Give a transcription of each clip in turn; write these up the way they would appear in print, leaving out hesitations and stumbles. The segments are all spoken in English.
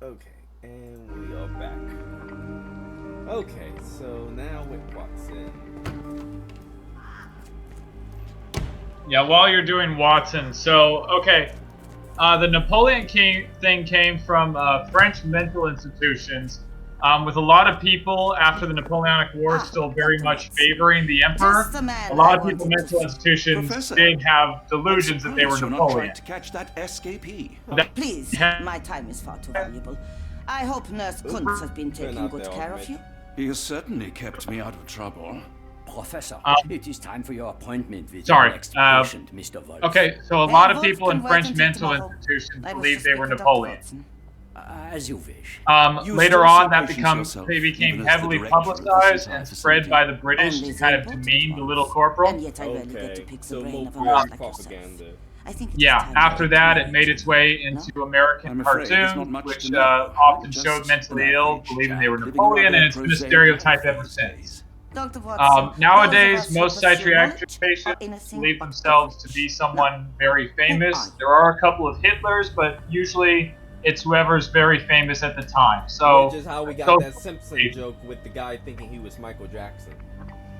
Okay, and we are back. Okay, so now with Watson. Yeah, while you're doing Watson, so okay, the Napoleon King thing came from French mental institutions, with a lot of people after the Napoleonic Wars still very Dr. much Watson. favoring the Just emperor. the A man I lot of people, wanted to mental see. institutions, Professor, did have I'm delusions that they were surprised you're not Napoleon. trying to catch that escapee. Please, my time is far too valuable. I hope Nurse Kuntz has been taking out good there, care of Ahmed. you. He has certainly kept me out of trouble. Professor, it is time for your appointment with Sorry, your next patient, Mr. Wolf. Okay, so a Hey, lot of Wolf people in can wait French until mental tomorrow. institutions I was believed they were suspecting Dr. Napoleon. Watson. As you wish. You Later still on, so that patient yourself, they became even as the heavily director of this publicized entire and spread facility. by the British Only to kind the of important demean the ones. little corporal. And yet I rarely get to Okay, pick the so brain more of a man like propaganda. yourself. I think it is Yeah, time to after get that, to it made its way into American I'm afraid there's not cartoons, much which to know. often Just showed an mentally ill, average believing they chap were living a Napoleon, rather and it's been a prosaic stereotype life ever these since. days. Dr. Watson, Nowadays, those of us most who pursue psychiatric knowledge patients are anything believe but themselves to average. be someone very Who are famous. you? There are a couple of Hitlers, but usually it's whoever's very famous at the time. So, Which is how we got social that Simpson joke with the guy thinking he was Michael Jackson.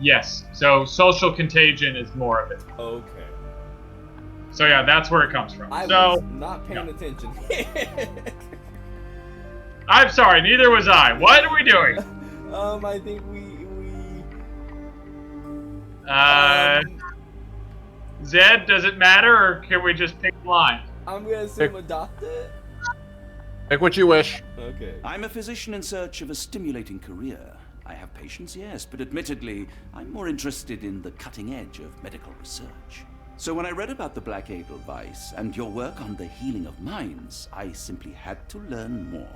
Yes, so social contagion is more of it. Okay. So yeah, that's where it comes from. I So was not paying attention. I'm sorry, neither was I. What are we doing? I think we Uh, Zed, does it matter, or can we just pick a line? I'm gonna assume a doctor. Pick what you wish. Okay. I'm a physician in search of a stimulating career. I have patients, yes, but admittedly, I'm more interested in the cutting edge of medical research. So when I read about the Black Edelweiss and your work on the healing of minds, I simply had to learn more.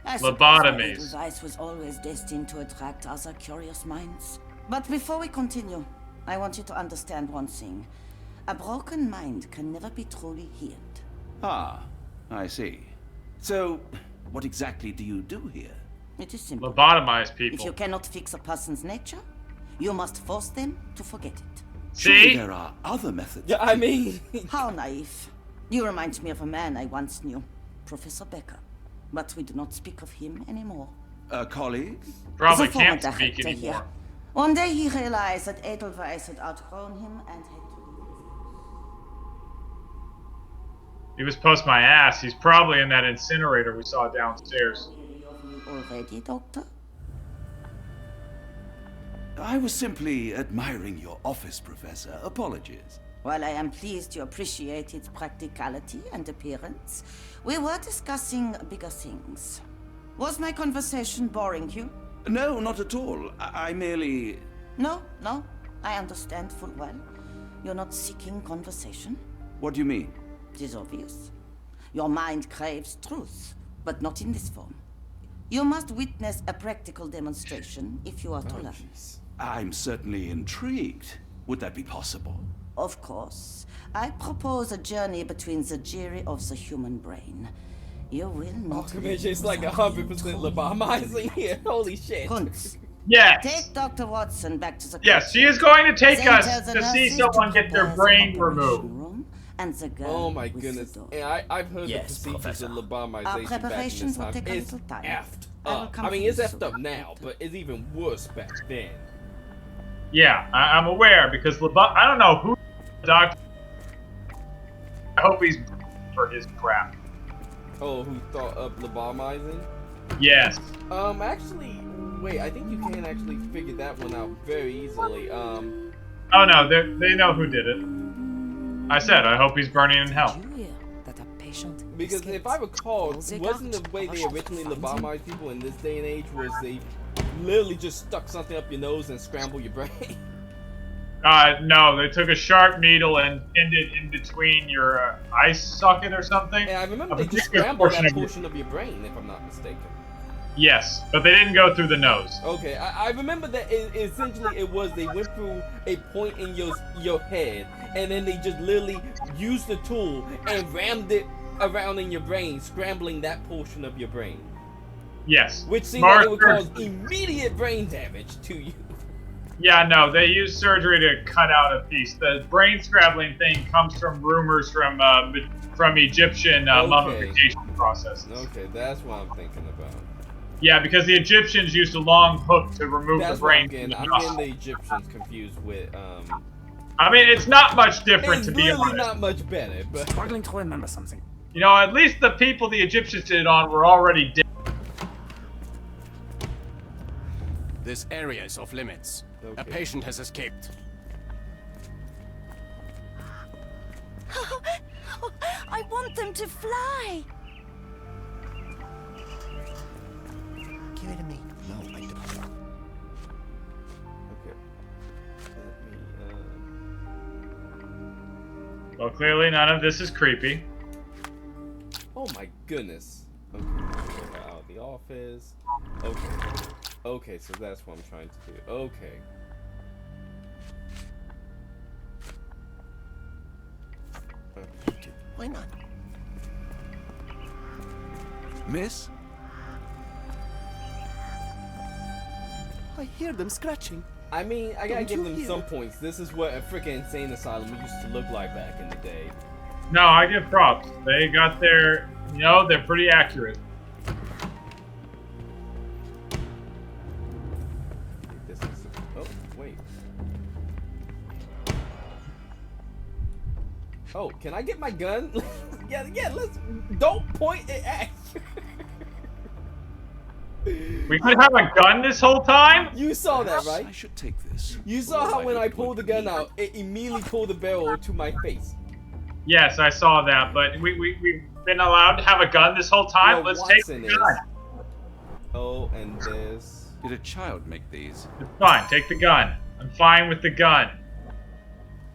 I suppose Lobotomies. Edelweiss was always destined to attract other curious minds. But before we continue, I want you to understand one thing. A broken mind can never be truly healed. Ah, I see. So, what exactly do you do here? It is simple. Lobotomize If people. you cannot fix a person's nature, you must force them to forget it. Surely See? there are other methods. Yeah, I mean, How naive. You remind me of a man I once knew, Professor Becker. But we do not speak of him anymore. A colleague? Probably The former can't speak director anymore. here. One day he realized that Edelweiss had outgrown him and had to leave. He was post my ass. He's probably in that incinerator we saw downstairs. Weary of me already, Doctor? I was simply admiring your office, Professor. Apologies. While I am pleased you appreciate its practicality and appearance, we were discussing bigger things. Was my conversation boring you? No, not at all. I merely... No, I understand full well. You're not seeking conversation. What do you mean? It is obvious. Your mind craves truth, but not in this form. You must witness a practical demonstration if you are to learn. I'm certainly intrigued. Would that be possible? Of course. I propose a journey between the jury of the human brain. You will not. it's like 100% lobotomizing here. Holy shit. Kuntz, Yes. take Dr. Watson back to the Yes, she is going to take Then us tell the to see nurses someone to get their prepare the brain operation removed. room and the girl Oh my with goodness. the dog. And I've heard Yes, the procedures Professor. of lobotomization Our back in preparations this will time. take a It's little time. effed I will up. come I mean, to it's you effed up soon, now, Doctor. but it's even worse back then. Yeah, I'm aware because I don't know who the doctor. I hope he's for his crap. Oh, who thought of lobotomizing? Yes. Actually, wait, I think you can actually figure that one out very easily. Oh no, they know who did it. I said I hope he's burning in hell. Did you hear that a patient because if escaped? I recall, Well, they wasn't got the way they rushed to originally find him. lobotomized people in this day and age was they literally just stuck something up your nose and scramble your brain? No, they took a sharp needle and pinned it in between your eye socket or something. And I remember A they just particular scrambled that of your- portion of your brain, if I'm not mistaken. Yes, but they didn't go through the nose. Okay, I remember that essentially it was they went through a point in your head, and then they just literally used the tool and rammed it around in your brain, scrambling that portion of your brain. Yes. Which seemed like it would Smart cause immediate brain damage to you. Yeah, no, they used surgery to cut out a piece. The brain scrabbling thing comes from rumors from Egyptian Okay. mummification. processes. Okay, that's what I'm thinking about. Yeah, because the Egyptians used a long hook to remove That's the what brain. I'm getting the Egyptians confused with. I mean, it's not much different, It's to be really honest. not much better, but Struggling to remember something. You know, at least the people the Egyptians did it on were already dead. This area is off limits. Okay. A patient has escaped. I want them to fly. Give it to me. No, I don't. okay. Well, clearly none of this is creepy. Oh my goodness. Okay, check out the office. Okay. Okay, so that's what I'm trying to do. Okay. Why not? Miss? I hear them scratching. I mean, I gotta Don't give you them hear some it? points. This is what a freaking insane asylum used to look like back in the day. No, I give props. They got their, you know, they're pretty accurate. This is. Oh, wait. Oh, can I get my gun? yeah, let's. Don't point it at We could have a gun this whole time? you. saw that, right? I should take this. You saw Although how when I hope it pulled the won't gun be. out, it immediately pulled the barrel to my face. Yes, I saw that, but we've been allowed to have a gun this whole time? Well, Let's take the Watson is. gun. Oh, and this. Did a child make these? It's fine, take the gun. I'm fine with the gun.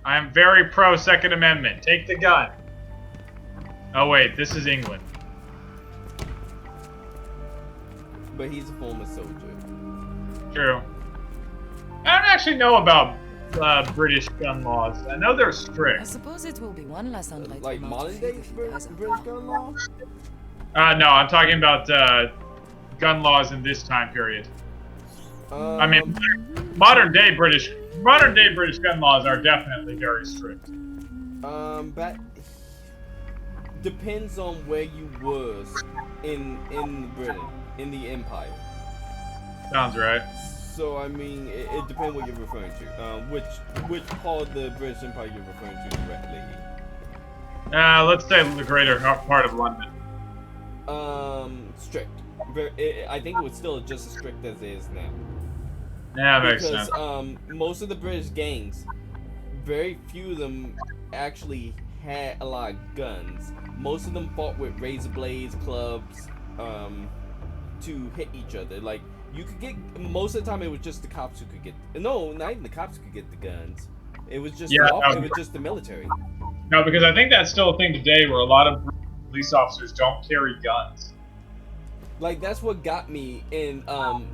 I am very pro Second Amendment. Take the gun. Oh wait, this is England. But he's a former soldier. True. I don't actually know about British gun laws. I know they're I strict. suppose it will be one less unlikely Like amount modern of day faith if you guys are British gun law? No, I'm talking about gun laws in this time period. I mean, modern day British gun laws are definitely very strict. But depends on where you was in Britain, in the Empire. Sounds right. So I mean, it depends what you're referring to. Which part of the British Empire you're referring to directly? Let's say the greater part of London. Strict. I think it was still just as strict as it is now. Yeah, that makes Because sense. most of the British gangs, very few of them actually had a lot of guns. Most of them fought with razor blades, clubs, to hit each other. Like, you could get, most of the time it was just the cops who could get, no, not even the cops could get the guns. It was just Yeah, it was just the military. No, because I think that's still a thing today where a lot of police officers don't carry guns. Like, that's what got me in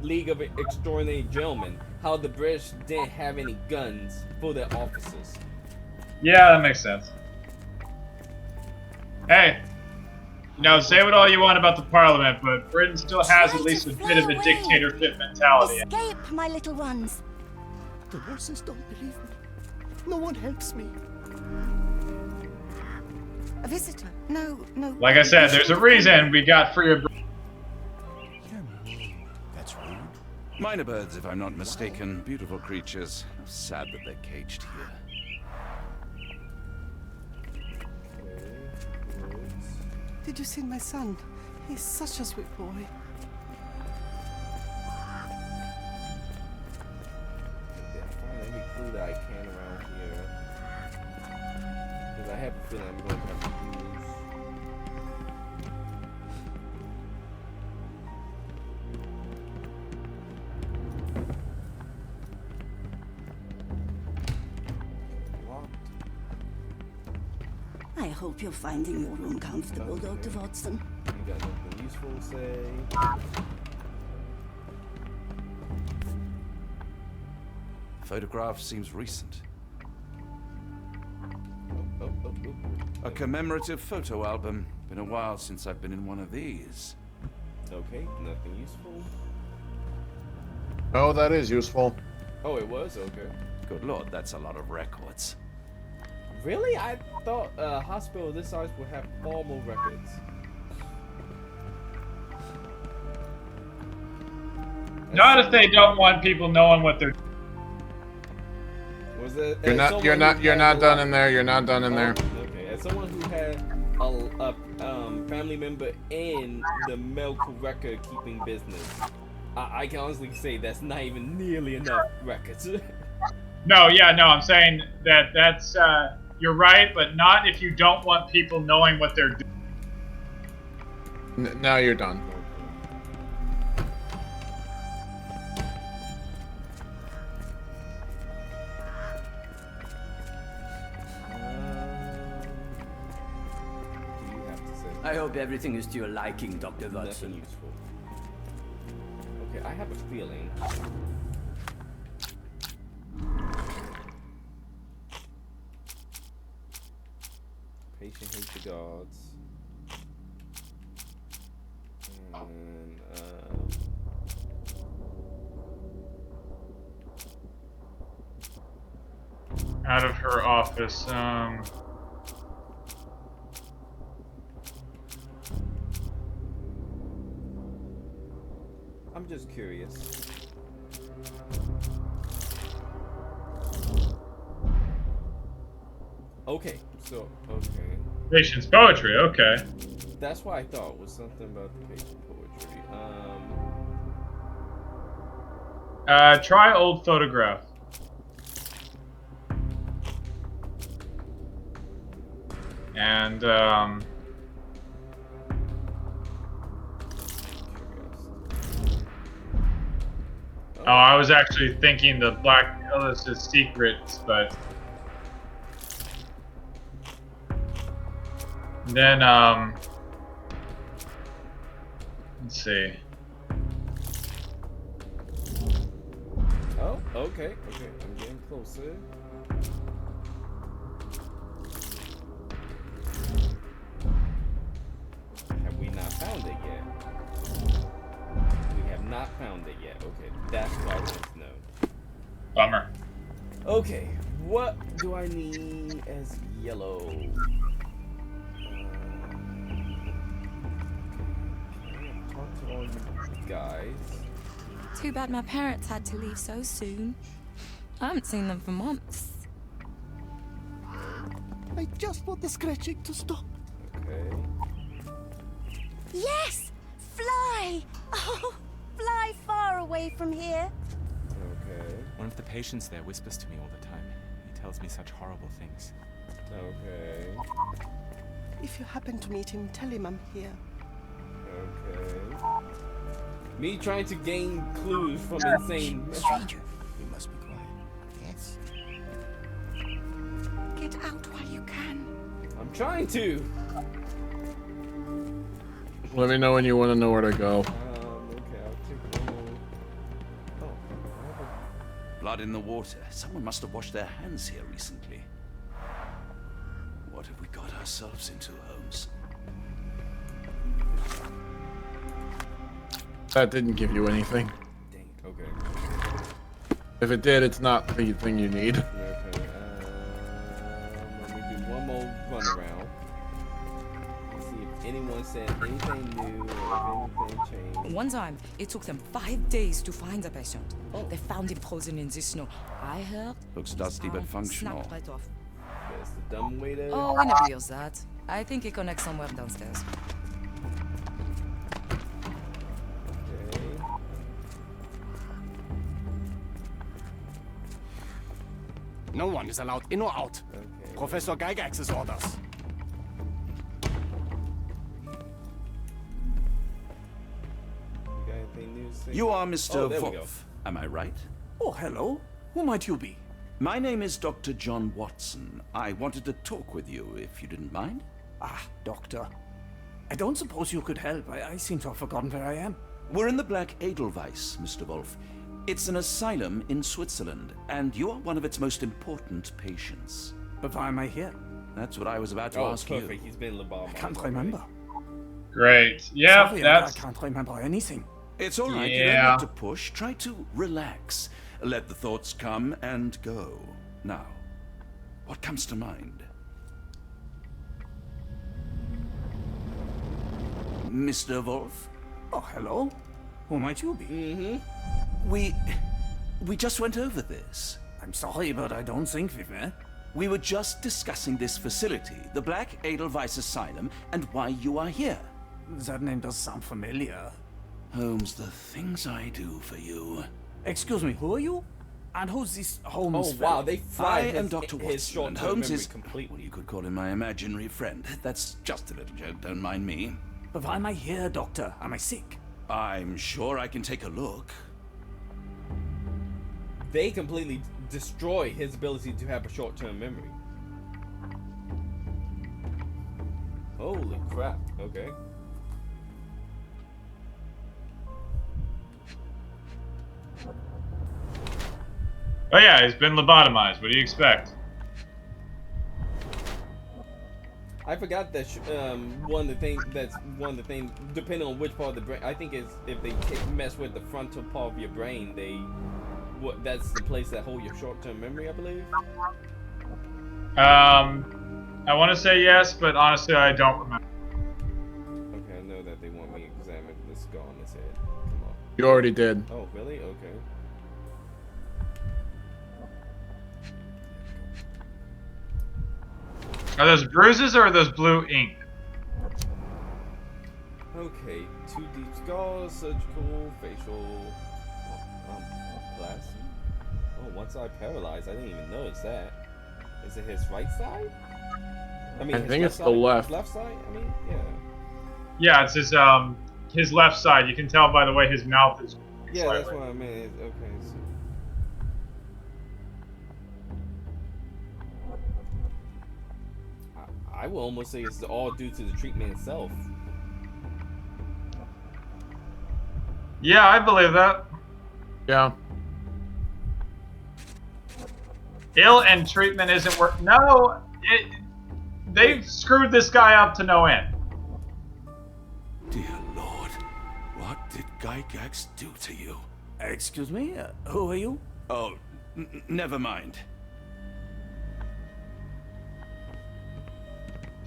League of Extraordinary Gentlemen, how the British didn't have any guns for their officers. Yeah, that makes sense. Hey, you know, say what all you want about the Parliament, but Britain still has at least a bit of a dictatorship mentality. Escape, my little ones. The nurses don't believe me. No one helps me. A visitor? No. Like I said, there's a reason we got freer. You're mean. That's rude. Minor birds, if I'm not mistaken. Beautiful creatures. Sad that they're caged here. Did you see my son? He's such a sweet boy. Find every clue that I can around here. Because I have a feeling I'm going to have to use. Locked. I hope you're finding your room comfortable, Okay. Dr. Watson. You got nothing useful to say. Photograph seems recent. Oh. A commemorative photo album. Been a while since I've been in one of these. Okay, nothing useful. Oh, that is useful. Oh, it was? Okay. Good lord, that's a lot of records. Really? I thought a hospital this size would have far more records. Not if they don't want people knowing what they're. Was it? You're not done in there. You're not done in there. Okay, as someone who had a family member in the medical record keeping business, I can honestly say that's not even nearly enough records. No, yeah, no, I'm saying that's you're right, but not if you don't want people knowing what they're doing. Now you're done. I hope everything is to your liking, Dr. Nothing Watson. useful. Okay, I have a feeling. Patient hates the gods. And Out of her office. I'm just curious. Okay, so okay. Patient's poetry. Okay. That's what I thought was something about the patient poetry. Try old photograph. And oh, I was actually thinking the black list is secrets, but then let's see. Oh, okay, I'm getting closer. Have we not found it yet? We have not found it yet. Okay, that's what I want to know. Bummer. Okay, what do I need as yellow? Talk to all you guys. Too bad my parents had to leave so soon. I haven't seen them for months. I just want the scratching to stop. Okay. Yes! Fly! Oh, fly far away from here. Okay. One of the patients there whispers to me all the time. He tells me such horrible things. Okay. If you happen to meet him, tell him I'm here. Okay. Me trying to gain clues from insane. Stranger, you must be quiet. Yes. Get out while you can. I'm trying to. Let me know when you want to know where to go. Okay, I'll take one. Oh. Blood in the water. Someone must have washed their hands here recently. What have we got ourselves into, Holmes? That didn't give you anything. Dang. Okay. If it did, it's not the thing you need. Okay. Let me do one more run around. See if anyone said anything new or if anything changed. One time, it took them 5 days to find the patient. Oh. They found him frozen in the snow. I heard. Looks dusty but functional. Snapped right off. That's the dumb way to. Oh, we never use that. I think it connects somewhere downstairs. Okay. No one is allowed in or out. Okay. Professor Gygax's orders. You got anything new to say? You are Mr. Oh, there we go. Wolf, am I right? Oh, hello. Who might you be? My name is Dr. John Watson. I wanted to talk with you, if you didn't mind. Ah, doctor. I don't suppose you could help. I seem to have forgotten where I am. We're in the Black Edelweiss, Mr. Wolf. It's an asylum in Switzerland, and you are one of its most important patients. But why am I here? That's what I was about to Oh, ask perfect. you. He's been lobotomized. I can't already. remember. Great. Yeah, Sorry, that's I can't remember anything. It's all right. You don't Yeah. have to push. Try to relax. Let the thoughts come and go. Now, what comes to mind? Mr. Wolf? Oh, hello. Who might you be? We just went over this. I'm sorry, but I don't think we've met. We were just discussing this facility, the Black Edelweiss Asylum, and why you are here. That name does sound familiar. Holmes, the things I do for you. Excuse me, who are you? And who's this Holmes? Oh wow, they I fried am his, Dr. his Watson, short and term Holmes memory is, completely. well, you could call him my imaginary friend. That's just a little joke, don't mind me. But why am I here, Doctor? Am I sick? I'm sure I can take a look. They completely destroy his ability to have a short-term memory. Holy crap, okay. Oh yeah, he's been lobotomized. What do you expect? I forgot that one of the things depending on which part of the brain, I think is if they mess with the frontal part of your brain, that's the place that hold your short-term memory, I believe. I want to say yes, but honestly, I don't remember. Okay, I know that they want me to examine the skull on his head. Come on. You already did. Oh, really? Okay. Are those bruises or are those blue ink? Okay, 2 deep scars, surgical, facial, plastic. Oh, one side paralyzed. I didn't even notice that. Is it his right side? I mean, I his think left it's the side? left. Left side? I mean, yeah. Yeah, it's his left side. You can tell by the way his mouth is. Yeah, slightly. that's what I meant. Okay, so. I will almost say it's all due to the treatment itself. Yeah, I believe that. Yeah. Ill and treatment isn't work. No, they've screwed this guy up to no end. Dear Lord, what did Gygax do to you? Excuse me? Who are you? Oh, never mind.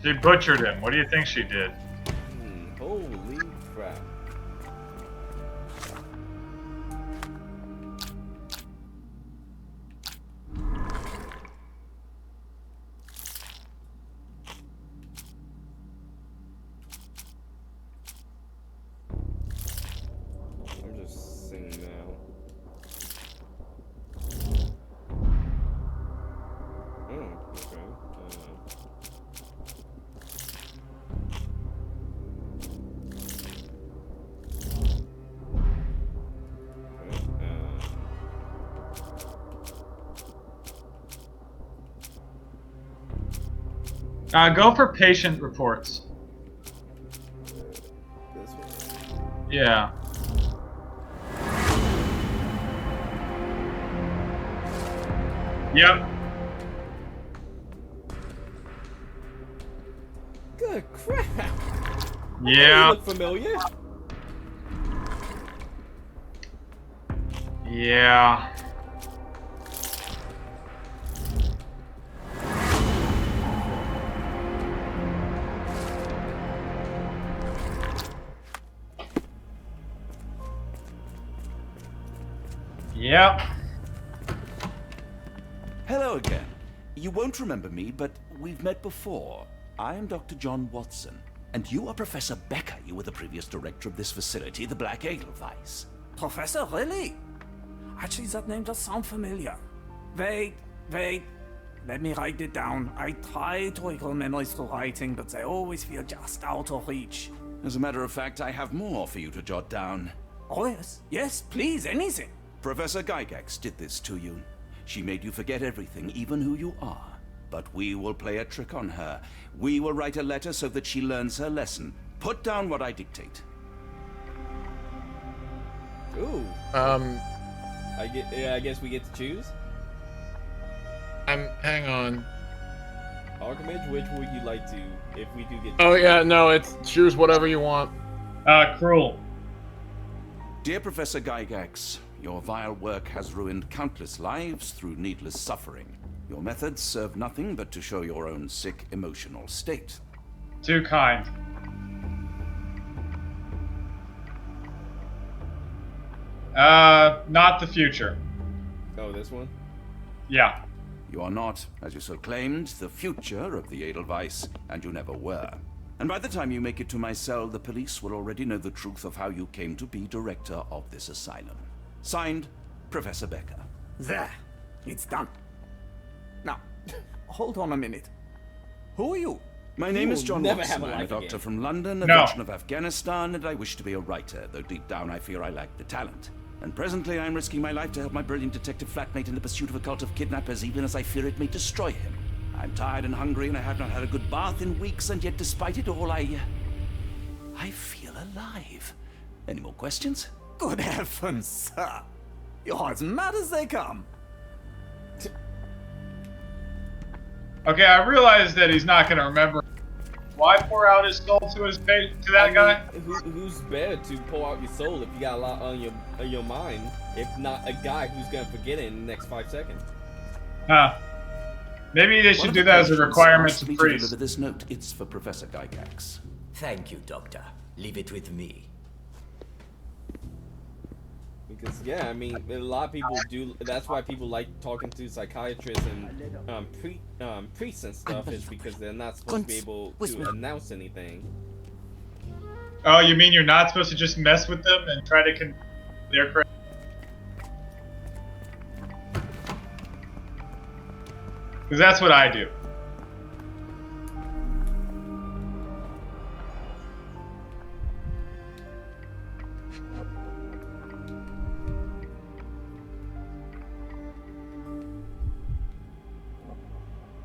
She butchered him. What do you think she did? Holy crap. I'm just seeing now. Oh, okay. Go for patient reports. This one? Yeah. Yep. Good crap! Yeah. You look familiar. Yeah. Yep. Hello again. You won't remember me, but we've met before. I am Dr. John Watson, and you are Professor Becker. You were the previous director of this facility, the Black Edelweiss. Professor, really? Actually, that name does sound familiar. Wait. Let me write it down. I try to recall memories through writing, but they always feel just out of reach. As a matter of fact, I have more for you to jot down. Oh, yes. Yes, please, anything. Professor Gygax did this to you. She made you forget everything, even who you are. But we will play a trick on her. We will write a letter so that she learns her lesson. Put down what I dictate. Ooh. I guess we get to choose. Hang on. Archimage, which would you like to, if we do get? Oh yeah, no, it's choose whatever you want. Cruel. Dear Professor Gygax, your vile work has ruined countless lives through needless suffering. Your methods serve nothing but to show your own sick emotional state. Too kind. Not the future. Oh, this one? Yeah. You are not, as you so claimed, the future of the Edelweiss, and you never were. And by the time you make it to my cell, the police will already know the truth of how you came to be director of this asylum. Signed, Professor Becker. There. It's done. Now, hold on a minute. Who are you? My name is John never Watson. have a I'm a life doctor again. from London, a No. veteran of Afghanistan, and I wish to be a writer, though deep down I fear I lack the talent. And presently I'm risking my life to help my brilliant detective flatmate in the pursuit of a cult of kidnappers, even as I fear it may destroy him. I'm tired and hungry, and I have not had a good bath in weeks, and yet despite it all, I feel alive. Any more questions? Good heavens, sir. You're as mad as they come. Okay, I realize that he's not gonna remember. Why pour out his soul to that guy? Who's better to pour out your soul if you got a lot on your mind, if not a guy who's gonna forget it in the next 5 seconds? Huh. Maybe they should do that as a requirement to priests. Deliver this note. It's for Professor Gygax. Thank you, Doctor. Leave it with me. Because yeah, I mean, a lot of people do. That's why people like talking to psychiatrists and priests and stuff, is because they're not supposed to be able to announce anything. Oh, you mean you're not supposed to just mess with them and try to their credit? Because that's what I do.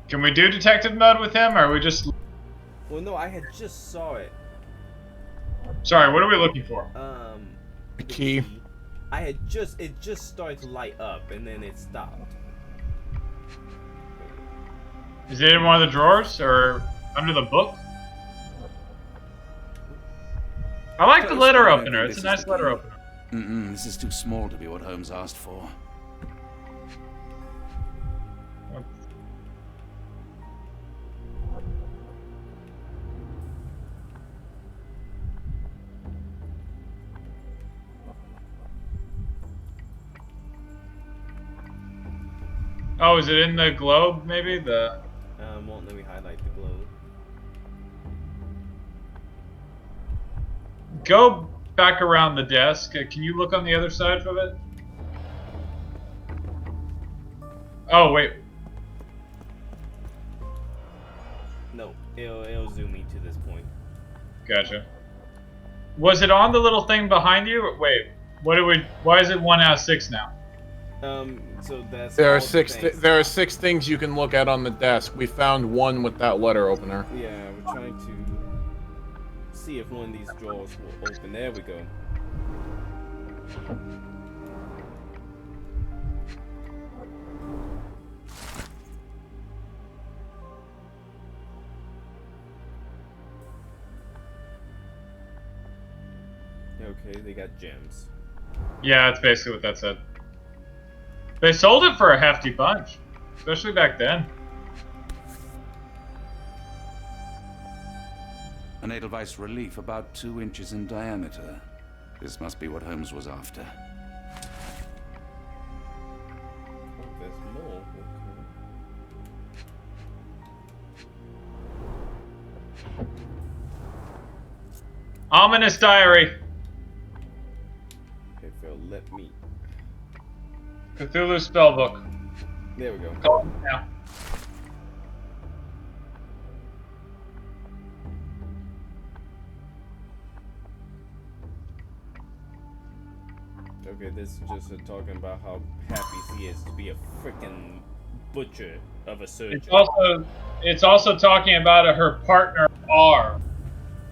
Can we do detective mode with him, or are we just... Well, no, I had just saw it. Sorry, what are we looking for? The key. It just started to light up, and then it stopped. Is it in one of the drawers, or under the book? I like the letter opener. It's a nice letter opener. This is too small to be what Holmes asked for. Oh, is it in the globe, maybe? Won't let me highlight the globe. Go back around the desk. Can you look on the other side of it? Oh, wait. No, it'll zoom me to this point. Gotcha. Was it on the little thing behind you? Wait, why is it 1 out of 6 now? So that's There all are the six. things. There are 6 things you can look at on the desk. We found one with that letter opener. Yeah, we're trying to see if one of these drawers will open. There we go. Okay, they got gems. Yeah, that's basically what that said. They sold it for a hefty bunch, especially back then. An Edelweiss relief about 2 inches in diameter. This must be what Holmes was after. Oh, there's more. Okay. Ominous diary. Okay, Phil, let me. Cthulhu spellbook. There we go. Call it now. Okay, this is just talking about how happy he is to be a freaking butcher of a surgeon. It's also talking about her partner R.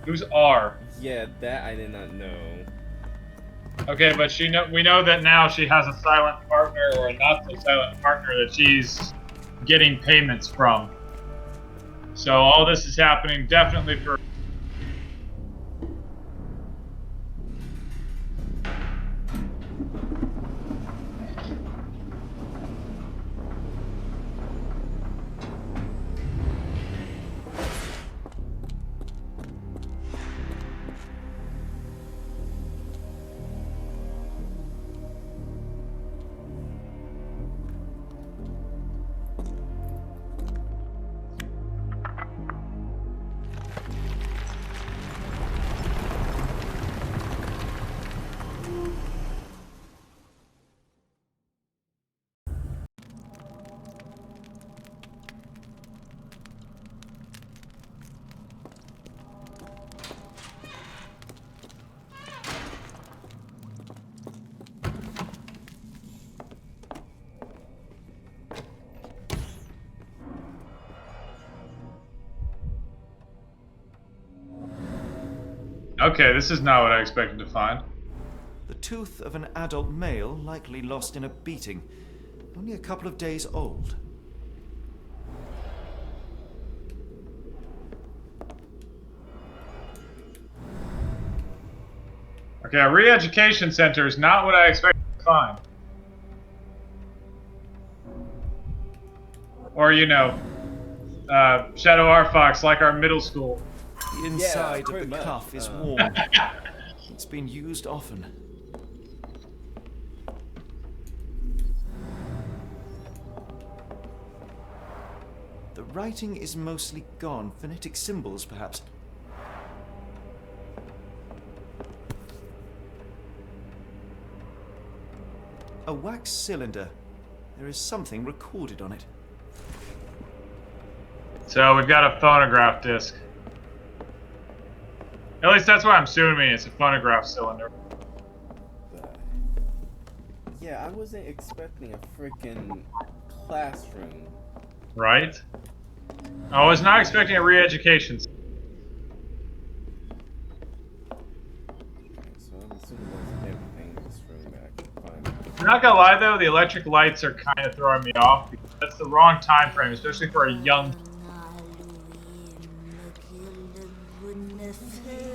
Who's R? Yeah, that I did not know. Okay, but we know that now she has a silent partner, or a not so silent partner, that she's getting payments from. So all this is happening definitely for... Okay, this is not what I expected to find. The tooth of an adult male, likely lost in a beating. Only a couple of days old. Okay, a re-education center is not what I expected to find. Or, you know, Shadow R Fox, like our middle school. The inside Yeah, of the much. cuff is worn. It's been used often. The writing is mostly gone. Phonetic symbols, perhaps. A wax cylinder. There is something recorded on it. So we've got a phonograph disc. At least that's what I'm assuming. It's a phonograph cylinder. Yeah, I wasn't expecting a freaking classroom. Right? I was not expecting a re-education. So I'm assuming there's everything in this room that I can find. I'm not gonna lie though, the electric lights are kind of throwing me off because that's the wrong time frame, especially for a young.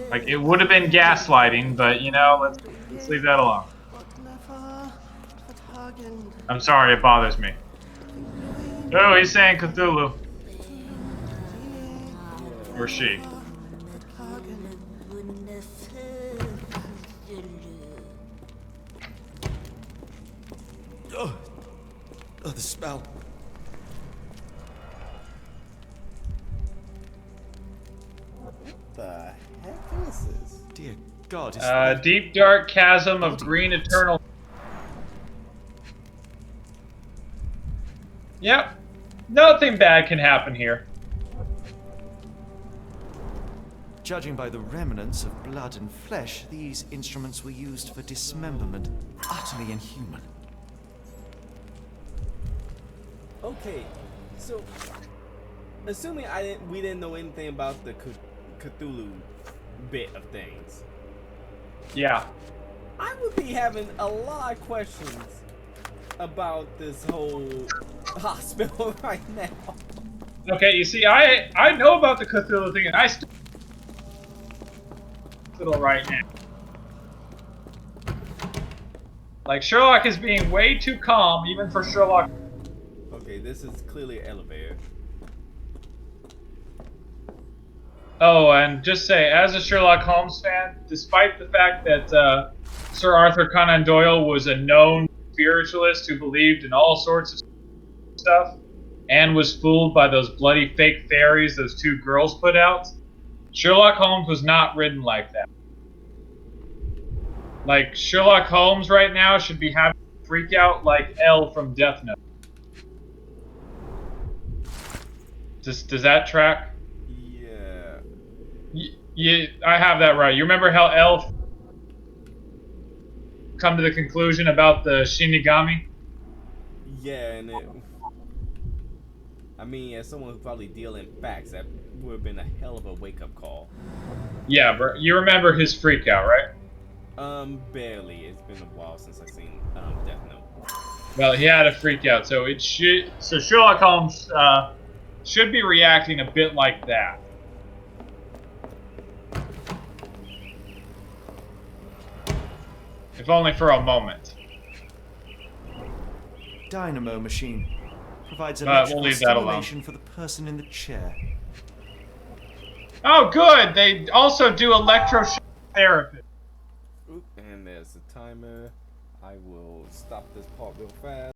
Like it would have been gaslighting, but you know, let's leave that alone. I'm sorry, it bothers me. Oh, he's saying Cthulhu. Or she. Oh, the smell. The heck is this? Dear God, is Deep dark chasm of green eternal. Yep. Nothing bad can happen here. Judging by the remnants of blood and flesh, these instruments were used for dismemberment. Utterly inhuman. Okay, so assuming we didn't know anything about the Cthulhu bit of things. Yeah. I would be having a lot of questions about this whole hospital right now. Okay, you see, I know about the Cthulhu thing, and I still hospital right now. Like Sherlock is being way too calm, even for Sherlock. Okay, this is clearly an elevator. Oh, and just say, as a Sherlock Holmes fan, despite the fact that Sir Arthur Conan Doyle was a known spiritualist who believed in all sorts of stuff, and was fooled by those bloody fake fairies those two girls put out, Sherlock Holmes was not written like that. Like, Sherlock Holmes right now should be having a freak out like L from Death Note. Does that track? Yeah. I have that right. You remember how L come to the conclusion about the Shinigami? Yeah, and I mean, as someone who probably deal in facts, that would have been a hell of a wake-up call. Yeah, bro. You remember his freak out, right? Barely. It's been a while since I've seen Death Note. Well, he had a freak out, so Sherlock Holmes should be reacting a bit like that. If only for a moment. Dynamo machine. Provides We'll electrical leave that alone. stimulation for the person in the chair. Oh, good! They also do electroshock therapy. Oop, and there's the timer. I will stop this part real fast.